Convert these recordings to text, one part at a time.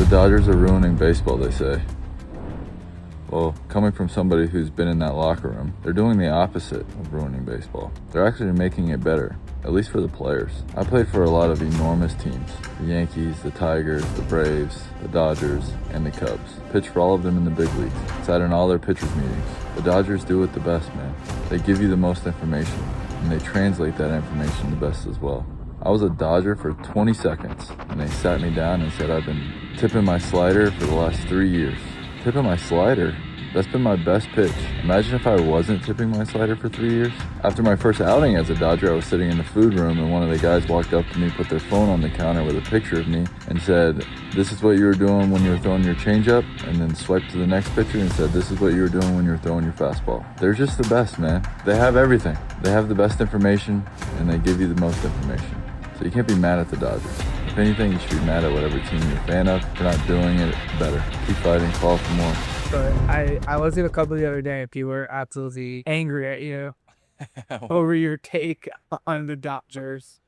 The Dodgers are ruining baseball, they say. Well, coming from somebody who's been in that locker room, they're doing the opposite of ruining baseball. They're actually making it better, at least for the players. I played for a lot of enormous teams. The Yankees, the Tigers, the Braves, the Dodgers, and the Cubs. Pitched for all of them in the big leagues. Sat in all their pitchers' meetings. The Dodgers do it the best, man. They give you the most information, and they translate that information the best as well. I was a Dodger for 20 seconds, and they sat me down and said I've been tipping my slider for the last 3 years. Tipping my slider? That's been my best pitch. Imagine if I wasn't tipping my slider for 3 years. After my first outing as a Dodger, I was sitting in the food room, and one of the guys walked up to me, put their phone on the counter with a picture of me, and said, "This is what you were doing when you were throwing your changeup," and then swiped to the next picture and said, "This is what you were doing when you were throwing your fastball." They're just the best, man. They have everything. They have the best information, and they give you the most information. So you can't be mad at the Dodgers. If anything, you should be mad at whatever team you're a fan of for not doing it better. Keep fighting, call for more. But I was in a couple the other day and people were absolutely angry at you over your take on the Dodgers.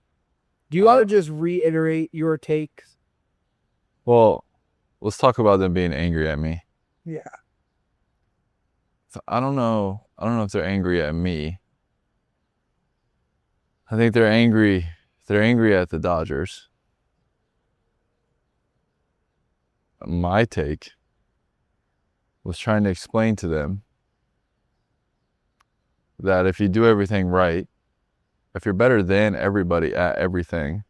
Do you want to just reiterate your takes? Well, let's talk about them being angry at me. Yeah. So I don't know if they're angry at me. I think they're angry at the Dodgers. My take was trying to explain to them that if you do everything right, if you're better than everybody at everything,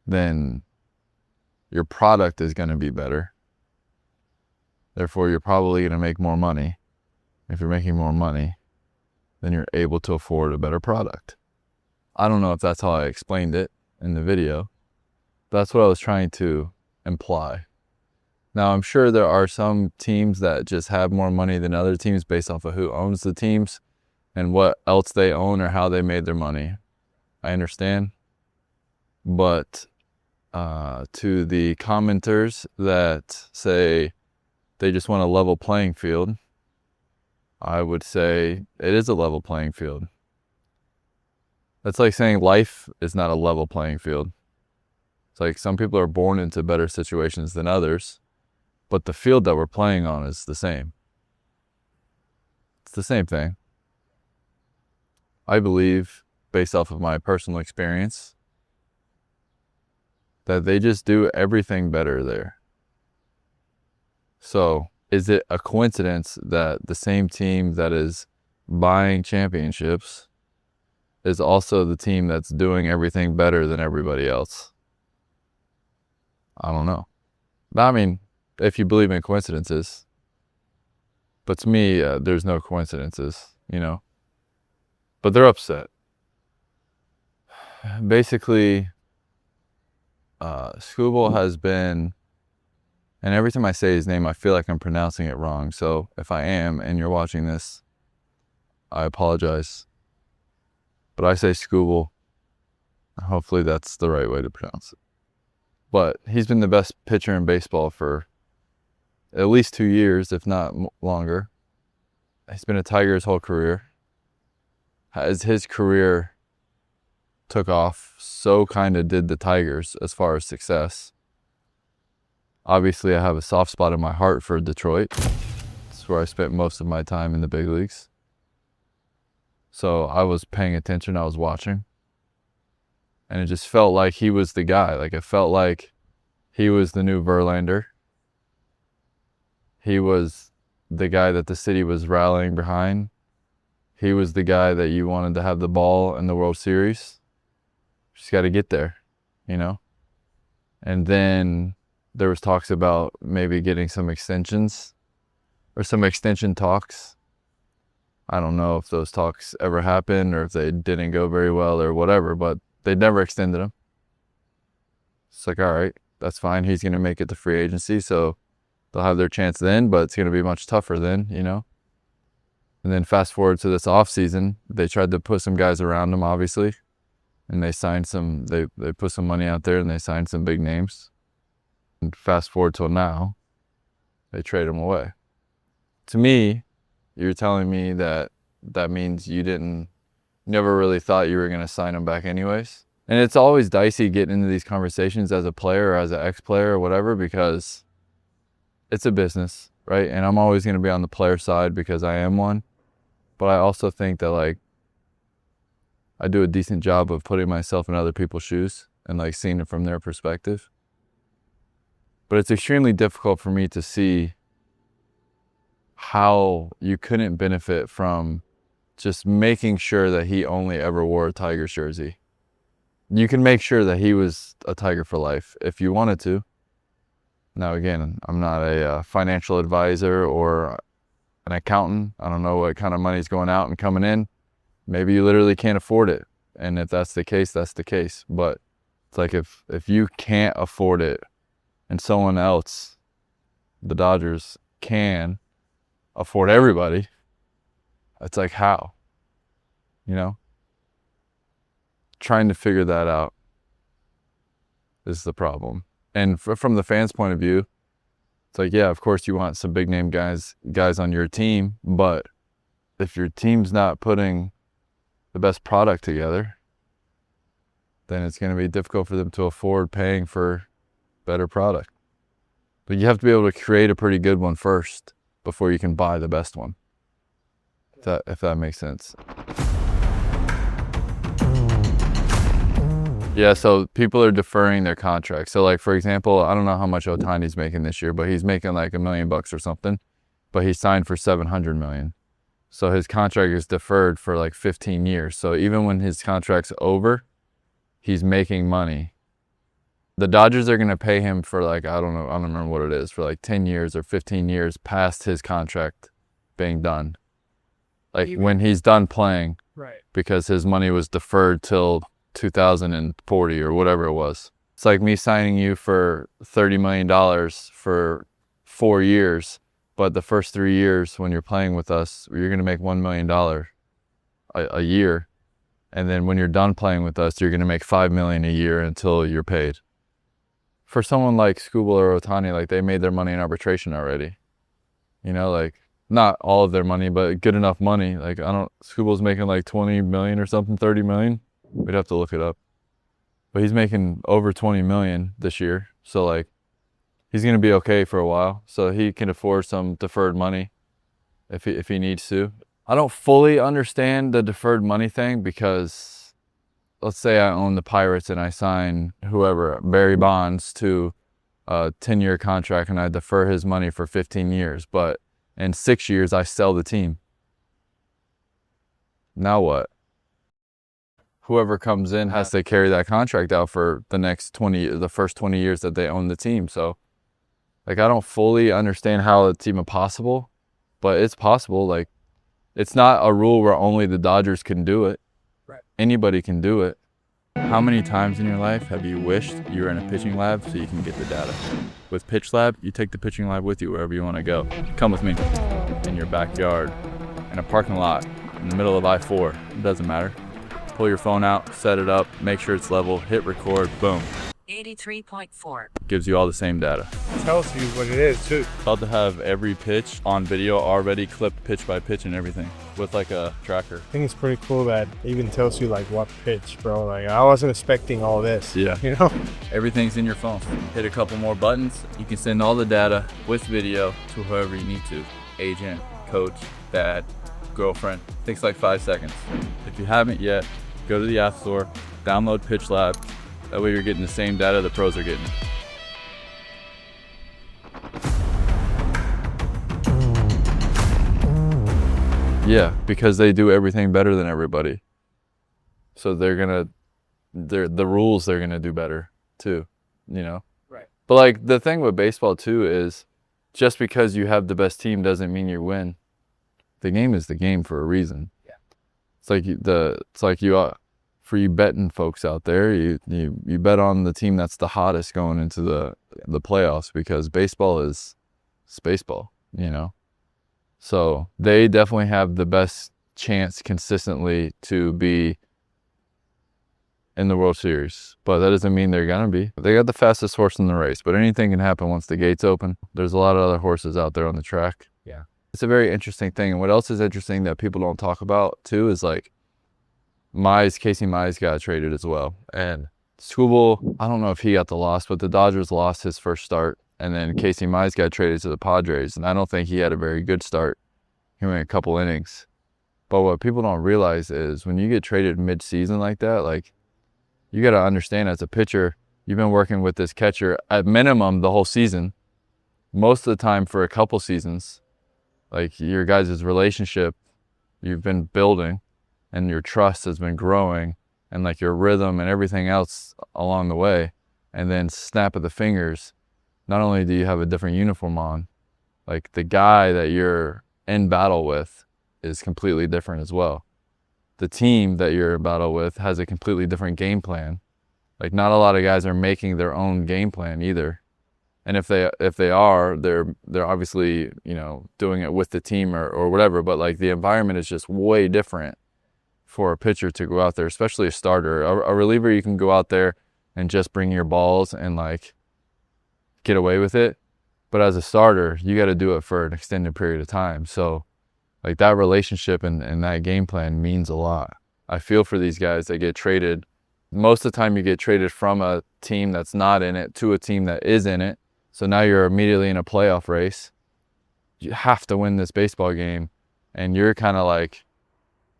then your product is going to be better. Therefore, you're probably going to make more money. If you're making more money, then you're able to afford a better product. I don't know if that's how I explained it in the video. That's what I was trying to imply. Now, I'm sure there are some teams that just have more money than other teams based off of who owns the teams and what else they own or how they made their money. I understand. But to the commenters that say they just want a level playing field, I would say it is a level playing field. That's like saying life is not a level playing field. It's like some people are born into better situations than others, but the field that we're playing on is the same. It's the same thing. I believe, based off of my personal experience, that they just do everything better there. So, is it a coincidence that the same team that is buying championships is also the team that's doing everything better than everybody else? I don't know. I mean, if you believe in coincidences. But to me, there's no coincidences, you know. But they're upset. Basically, Scooble has been, and every time I say his name, I feel like I'm pronouncing it wrong. So if I am, and you're watching this, I apologize. But I say Scooble. Hopefully that's the right way to pronounce it. But he's been the best pitcher in baseball for at least 2 years, if not longer. He's been a Tiger his whole career. As his career took off, so kind of did the Tigers as far as success. Obviously, I have a soft spot in my heart for Detroit. It's where I spent most of my time in the big leagues. So I was paying attention, I was watching. And it just felt like he was the guy. Like it felt like he was the new Verlander. He was the guy that the city was rallying behind. He was the guy that you wanted to have the ball in the World Series. Just got to get there, you know? And then there was talks about maybe getting some extensions or some extension talks. I don't know if those talks ever happened or if they didn't go very well or whatever, but they never extended him. It's like, all right, that's fine. He's going to make it to free agency, so they'll have their chance then, but it's going to be much tougher then, you know? And then fast forward to this offseason, they tried to put some guys around him, obviously, and they signed some, they put some money out there and they signed some big names. And fast forward till now, they trade him away. To me, you're telling me that means you never really thought you were going to sign him back anyways? And it's always dicey getting into these conversations as a player or as an ex-player or whatever, because it's a business, right? And I'm always going to be on the player side because I am one. But I also think that, like, I do a decent job of putting myself in other people's shoes and, like, seeing it from their perspective. But it's extremely difficult for me to see how you couldn't benefit from just making sure that he only ever wore a Tigers jersey. You can make sure that he was a Tiger for life if you wanted to. Now, again, I'm not a financial advisor or an accountant. I don't know what kind of money's going out and coming in. Maybe you literally can't afford it. And if that's the case, that's the case. But it's like if you can't afford it and someone else, the Dodgers, can afford everybody, it's like, how? You know? Trying to figure that out is the problem. And from the fans' point of view, it's like, yeah, of course you want some big name guys on your team, but if your team's not putting the best product together, then it's going to be difficult for them to afford paying for better product. But you have to be able to create a pretty good one first before you can buy the best one. If that makes sense. Yeah, so people are deferring their contracts. So, like, for example, I don't know how much Ohtani's making this year, but he's making like $1 million or something. But he signed for $700 million. So his contract is deferred for like 15 years. So even when his contract's over, he's making money. The Dodgers are going to pay him for, like, I don't remember what it is, for like 10 years or 15 years past his contract being done. Like when he's done playing, right? Because his money was deferred till 2040 or whatever it was. It's like me signing you for $30 million for 4 years, but the first 3 years when you're playing with us, you're going to make $1 million a year. And then when you're done playing with us, you're going to make $5 million a year until you're paid. For someone like Skubal or Ohtani, like, they made their money in arbitration already. You know, like, not all of their money, but good enough money. Like, Skubal's making like 20 million or something, 30 million. We'd have to look it up. But he's making over 20 million this year. So, like, he's going to be okay for a while. So he can afford some deferred money if he needs to. I don't fully understand the deferred money thing because, let's say I own the Pirates and I sign whoever, Barry Bonds, to a 10-year contract and I defer his money for 15 years. But in 6 years, I sell the team. Now what? Whoever comes in has to carry that contract out for the first 20 years that they own the team. So, like, I don't fully understand how it's even possible, but it's possible. Like, it's not a rule where only the Dodgers can do it. Right. Anybody can do it. How many times in your life have you wished you were in a pitching lab so you can get the data? With Pitch Lab, you take the pitching lab with you wherever you want to go. Come with me. In your backyard, in a parking lot, in the middle of I-4, it doesn't matter. Pull your phone out, set it up, make sure it's level, hit record, boom. 83.4. Gives you all the same data. It tells you what it is too. About to have every pitch on video already clipped pitch by pitch and everything with like a tracker. I think it's pretty cool that it even tells you like what pitch, bro. Like, I wasn't expecting all this. Yeah. You know? Everything's in your phone. Hit a couple more buttons. You can send all the data with video to whoever you need to. Agent, coach, dad, girlfriend. Takes like 5 seconds. If you haven't yet, go to the App Store, download Pitch Lab. That way you're getting the same data the pros are getting. Yeah, because they do everything better than everybody. So the rules they're gonna do better too, you know? Right. But like the thing with baseball too is just because you have the best team doesn't mean you win. The game is the game for a reason. Yeah. It's like for you betting folks out there, you bet on the team that's the hottest going into the playoffs because baseball is baseball, you know? So they definitely have the best chance consistently to be in the World Series, but that doesn't mean they're gonna be. They got the fastest horse in the race, but anything can happen once the gates open. There's a lot of other horses out there on the track. Yeah. It's a very interesting thing. And what else is interesting that people don't talk about too is like Casey Mize got traded as well. And Skubal, I don't know if he got the loss, but the Dodgers lost his first start. And then Casey Mize got traded to the Padres. And I don't think he had a very good start. He went a couple innings. But what people don't realize is when you get traded mid-season like that, like, you got to understand as a pitcher, you've been working with this catcher at minimum the whole season. Most of the time for a couple seasons. Like, your guys' relationship, you've been building, and your trust has been growing, and like your rhythm and everything else along the way. And then snap of the fingers, not only do you have a different uniform on, like the guy that you're in battle with is completely different as well. The team that you're in battle with has a completely different game plan. Like, not a lot of guys are making their own game plan either. And if they are, they're obviously, you know, doing it with the team or whatever, but like the environment is just way different for a pitcher to go out there, especially a starter. A reliever, you can go out there and just bring your balls and like get away with it. But as a starter, you got to do it for an extended period of time. So like that relationship and that game plan means a lot. I feel for these guys that get traded. Most of the time you get traded from a team that's not in it to a team that is in it. So now you're immediately in a playoff race. You have to win this baseball game. And you're kind of like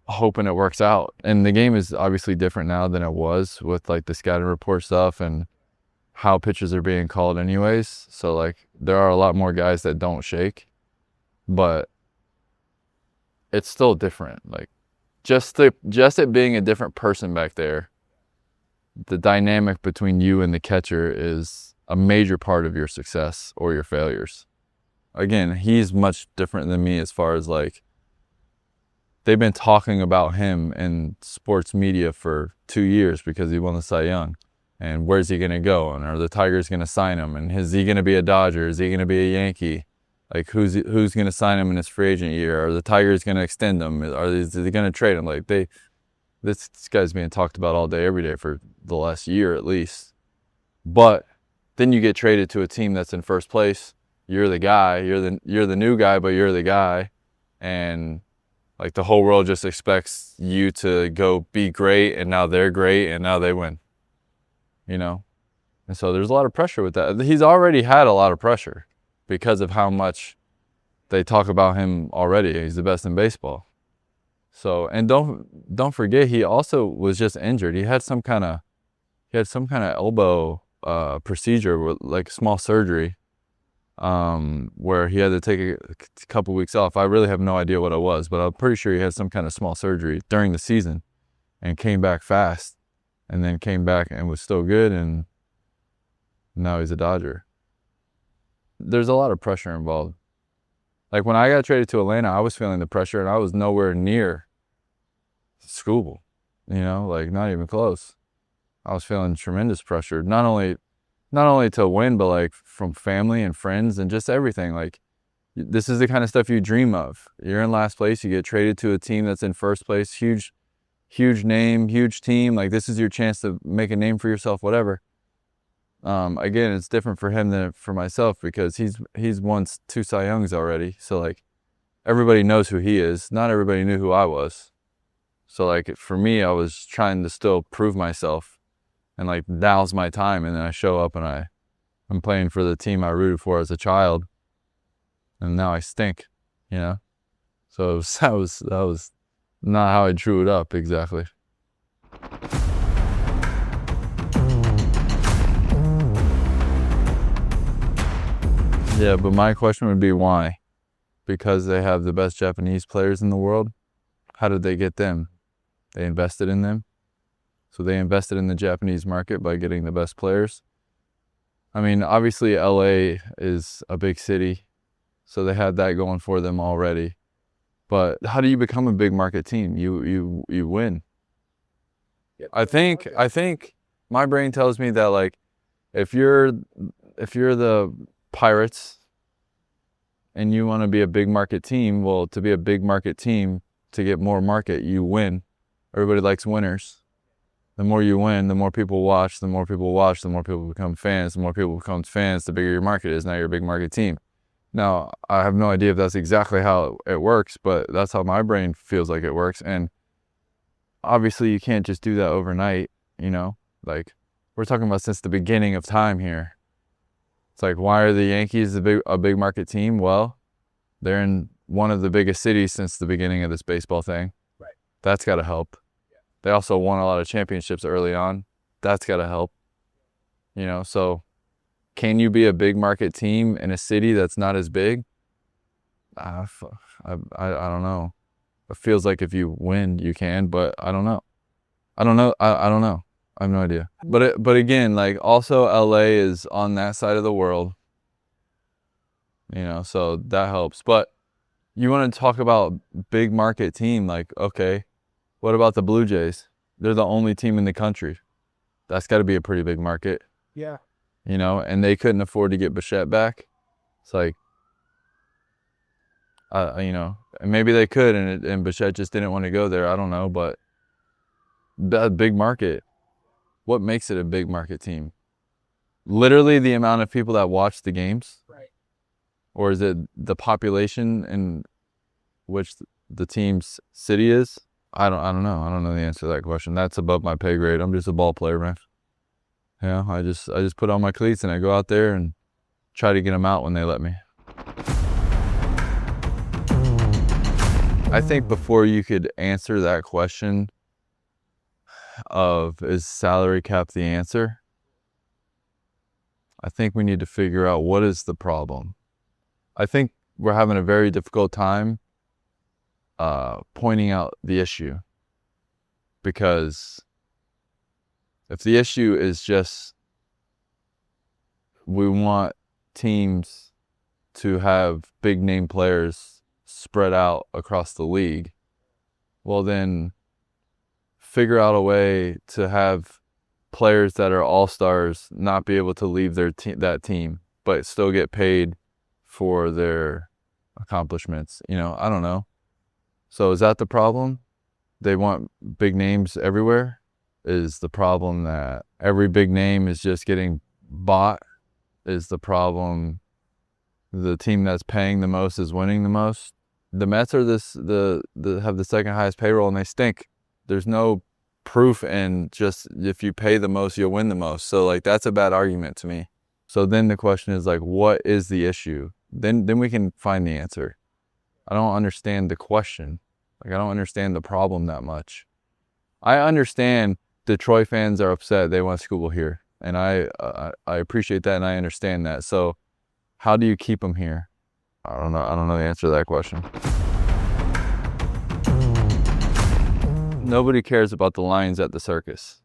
hoping it works out. And the game is obviously different now than it was with like the scouting report stuff and how pitches are being called anyways. So like there are a lot more guys that don't shake. But it's still different. Like just it being a different person back there, the dynamic between you and the catcher is a major part of your success or your failures. Again, he's much different than me as far as like, they've been talking about him in sports media for 2 years because he won the Cy Young. And where's he going to go? And are the Tigers going to sign him? And is he going to be a Dodger? Is he going to be a Yankee? Like, who's going to sign him in his free agent year? Are the Tigers going to extend him? Is they going to trade him? Like, this guy's being talked about all day, every day for the last year at least. But then you get traded to a team that's in first place. You're the guy. You're the new guy, but you're the guy. And like the whole world just expects you to go be great, and now they're great, and now they win. You know? And so there's a lot of pressure with that. He's already had a lot of pressure because of how much they talk about him already. He's the best in baseball. So, and don't forget, he also was just injured. He had some kind of elbow procedure, with like small surgery, where he had to take a couple weeks off. I really have no idea what it was, but I'm pretty sure he had some kind of small surgery during the season and came back fast, and then came back and was still good, and now he's a Dodger. There's a lot of pressure involved. Like when I got traded to Atlanta, I was feeling the pressure, and I was nowhere near Skubal, you know, like not even close. I was feeling tremendous pressure, not only to win, but like from family and friends and just everything. Like, this is the kind of stuff you dream of. You're in last place, you get traded to a team that's in first place, huge name, huge team. Like, this is your chance to make a name for yourself, whatever. Again, it's different for him than for myself because he's won 2 Cy Youngs already. So like everybody knows who he is. Not everybody knew who I was. So like for me, I was trying to still prove myself, and like now's my time. And then I show up and I'm playing for the team I rooted for as a child, and now I stink, you know. So that was not how I drew it up exactly. Yeah, but my question would be why? Because they have the best Japanese players in the world. How did they get them? They invested in them. So they invested in the Japanese market by getting the best players. I mean, obviously LA is a big city, so they had that going for them already. But how do you become a big market team? You win. I think my brain tells me that like if you're the Pirates and you want to be a big market team, well, to be a big market team, to get more market, you win. Everybody likes winners. The more you win, the more people watch, the more people watch, the more people become fans, the more people become fans, the bigger your market is. Now you're a big market team. Now, I have no idea if that's exactly how it works, but that's how my brain feels like it works. And obviously you can't just do that overnight, you know? Like, we're talking about since the beginning of time here. It's like, why are the Yankees a big market team? Well, they're in one of the biggest cities since the beginning of this baseball thing. Right. That's got to help. Yeah. They also won a lot of championships early on. That's got to help. You know, so can you be a big market team in a city that's not as big? I don't know. It feels like if you win, you can, but I don't know. I don't know. I don't know. I have no idea. But again, like, also LA is on that side of the world, you know, so that helps. But you want to talk about big market team, like, okay, what about the Blue Jays? They're the only team in the country. That's got to be a pretty big market. Yeah. You know, and they couldn't afford to get Bichette back. It's like, you know, maybe they could, and Bichette just didn't want to go there. I don't know, but that big market. What makes it a big market team? Literally the amount of people that watch the games? Right. Or is it the population in which the team's city is? I don't know. I don't know the answer to that question. That's above my pay grade. I'm just a ball player, man. Yeah, I just put on my cleats and I go out there and try to get them out when they let me. I think before you could answer that question of is salary cap the answer, I think we need to figure out what is the problem. I think we're having a very difficult time pointing out the issue, because if the issue is just we want teams to have big name players spread out across the league, well then figure out a way to have players that are all-stars not be able to leave their that team, but still get paid for their accomplishments. You know, I don't know. So is that the problem? They want big names everywhere? Is the problem that every big name is just getting bought? Is the problem the team that's paying the most is winning the most? The Mets are have the second highest payroll and they stink. There's no proof in just if you pay the most, you'll win the most. So like, that's a bad argument to me. So then the question is like, what is the issue? Then we can find the answer. I don't understand the question. Like, I don't understand the problem that much. I understand Detroit fans are upset. They want Skubal here. And I appreciate that and I understand that. So how do you keep them here? I don't know. I don't know the answer to that question. Nobody cares about the lions at the circus.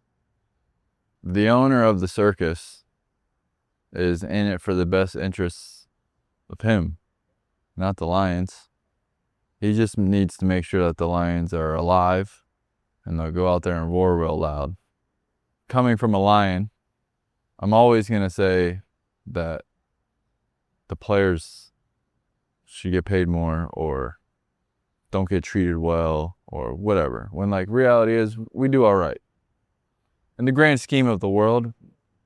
The owner of the circus is in it for the best interests of him, not the lions. He just needs to make sure that the lions are alive and they'll go out there and roar real loud. Coming from a lion, I'm always going to say that the players should get paid more or don't get treated well or whatever. When like reality is we do all right. In the grand scheme of the world,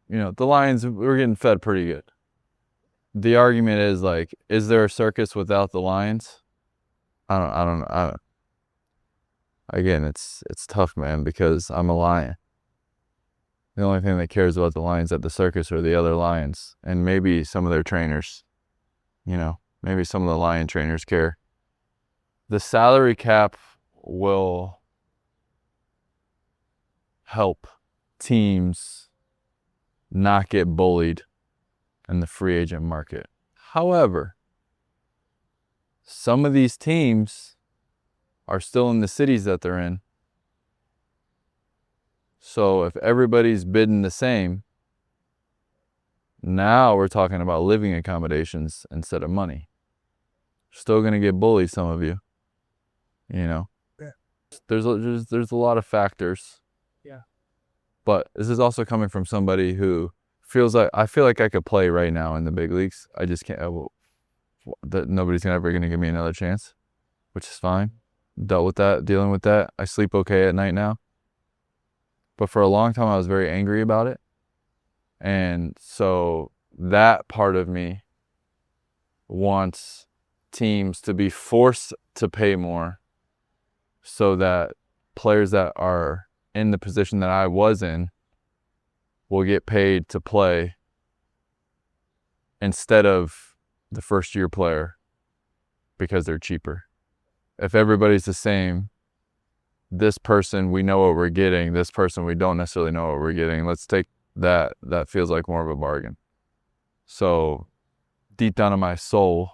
you know, the Lions, we're getting fed pretty good. The argument is like, is there a circus without the Lions? I don't know. Again, it's tough, man, because I'm a lion. The only thing that cares about the lions at the circus are the other lions and maybe some of their trainers. You know, maybe some of the lion trainers care. The salary cap will help teams not get bullied in the free agent market. However, some of these teams are still in the cities that they're in. So if everybody's bidding the same, now we're talking about living accommodations instead of money. Still going to get bullied, some of you. You know, yeah. There's a lot of factors. Yeah. But this is also coming from somebody who feels like I feel like I could play right now in the big leagues. I just can't. Nobody's ever going to give me another chance, which is fine. Dealt with that, dealing with that. I sleep okay at night now. But for a long time, I was very angry about it. And so that part of me wants teams to be forced to pay more so that players that are in the position that I was in will get paid to play instead of the first-year player because they're cheaper. If everybody's the same, this person, we know what we're getting. This person, we don't necessarily know what we're getting. Let's take that. That feels like more of a bargain. So deep down in my soul,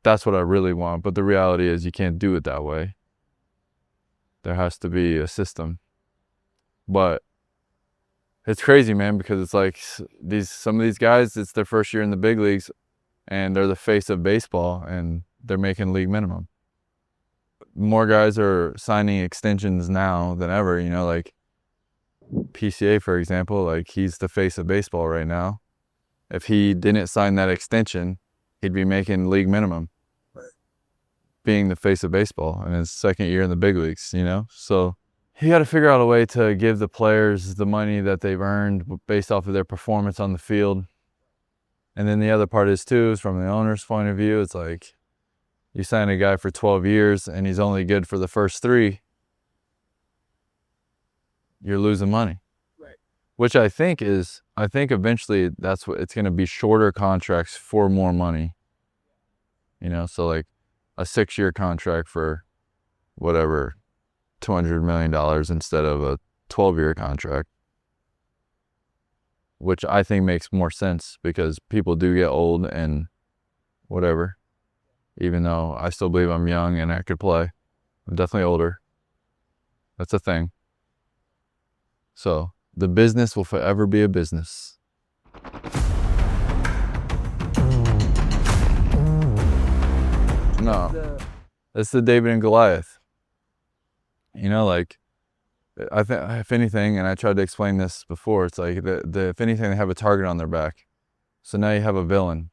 that's what I really want. But the reality is you can't do it that way. There has to be a system. But it's crazy, man, because it's like some of these guys, it's their first year in the big leagues, and they're the face of baseball, and they're making league minimum. More guys are signing extensions now than ever, you know, like PCA, for example, like he's the face of baseball right now. If he didn't sign that extension, he'd be making league minimum, being the face of baseball in his second year in the big leagues, you know? So you got to figure out a way to give the players the money that they've earned based off of their performance on the field. And then the other part is too, is from the owner's point of view, it's like you sign a guy for 12 years and he's only good for the first 3, you're losing money. Right. Which I think eventually that's what it's going to be, shorter contracts for more money. You know, so like a 6-year contract for whatever, $200 million instead of a 12-year contract, which I think makes more sense because people do get old and whatever, even though I still believe I'm young and I could play. I'm definitely older. That's a thing. So the business will forever be a business. No, it's the David and Goliath. You know, like, I think if anything, and I tried to explain this before, it's like if anything, they have a target on their back. So now you have a villain.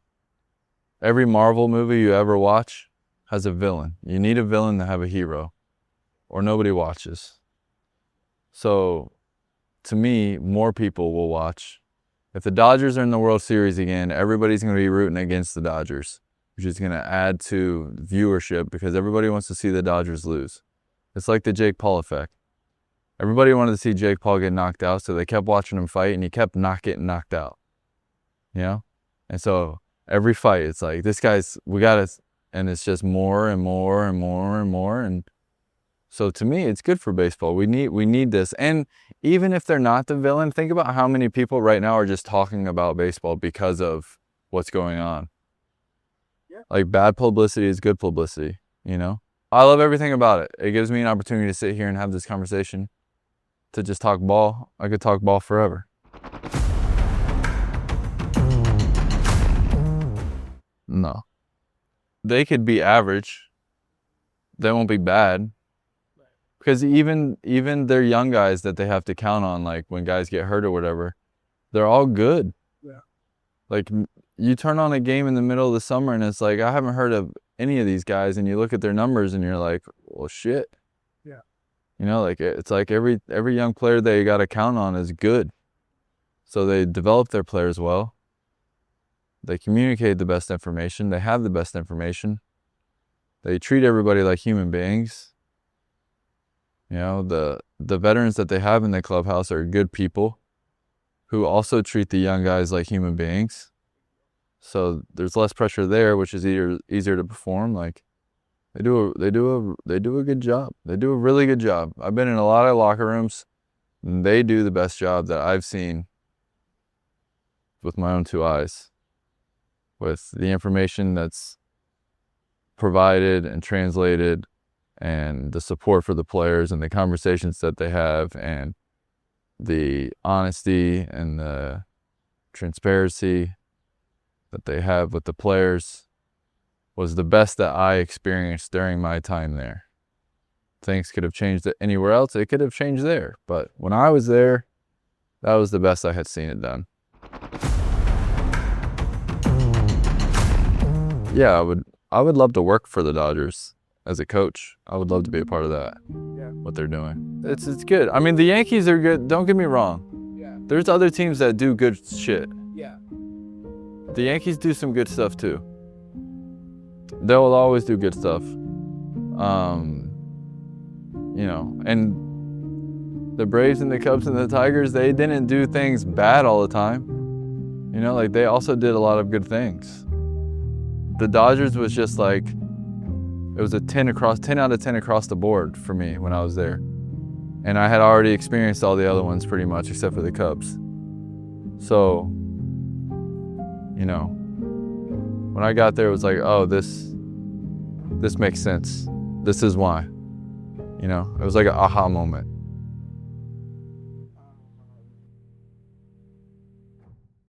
Every Marvel movie you ever watch has a villain. You need a villain to have a hero, or nobody watches. So to me, more people will watch. If the Dodgers are in the World Series again, everybody's going to be rooting against the Dodgers, which is going to add to viewership because everybody wants to see the Dodgers lose. It's like the Jake Paul effect. Everybody wanted to see Jake Paul get knocked out, so they kept watching him fight, and he kept not getting knocked out. You know? And so every fight, it's like, this guy's, we got to, and it's just more and more and more and more. And so to me, it's good for baseball. We need this. And even if they're not the villain, think about how many people right now are just talking about baseball because of what's going on. Yeah. Like, bad publicity is good publicity, you know? I love everything about it. It gives me an opportunity to sit here and have this conversation, to just talk ball. I could talk ball forever. No. They could be average. They won't be bad. Because even their young guys that they have to count on, like when guys get hurt or whatever, they're all good. Yeah. Like, you turn on a game in the middle of the summer and it's like, I haven't heard of any of these guys, and you look at their numbers and you're like, well, shit. Yeah. You know, like, it's like every young player that you got to count on is good. So they develop their players well. They communicate the best information. They have the best information. They treat everybody like human beings. You know, the veterans that they have in the clubhouse are good people who also treat the young guys like human beings. So there's less pressure there, which is easier to perform. Like, they do a good job. They do a really good job. I've been in a lot of locker rooms, and they do the best job that I've seen with my own 2 eyes, with the information that's provided and translated, and the support for the players and the conversations that they have, and the honesty and the transparency that they have with the players was the best that I experienced during my time there. Things could have changed anywhere else. It could have changed there. But when I was there, that was the best I had seen it done. Yeah, I would love to work for the Dodgers as a coach. I would love to be a part of that. Yeah. What they're doing. It's good. I mean, the Yankees are good. Don't get me wrong. Yeah. There's other teams that do good shit. Yeah. The Yankees do some good stuff too. They will always do good stuff. you know, and the Braves and the Cubs and the Tigers, they didn't do things bad all the time. You know, like they also did a lot of good things. The Dodgers was just like, it was a 10 out of 10 across the board for me when I was there. And I had already experienced all the other ones pretty much, except for the Cubs. So, you know, when I got there, it was like, oh, this makes sense. This is why. You know, it was like an aha moment.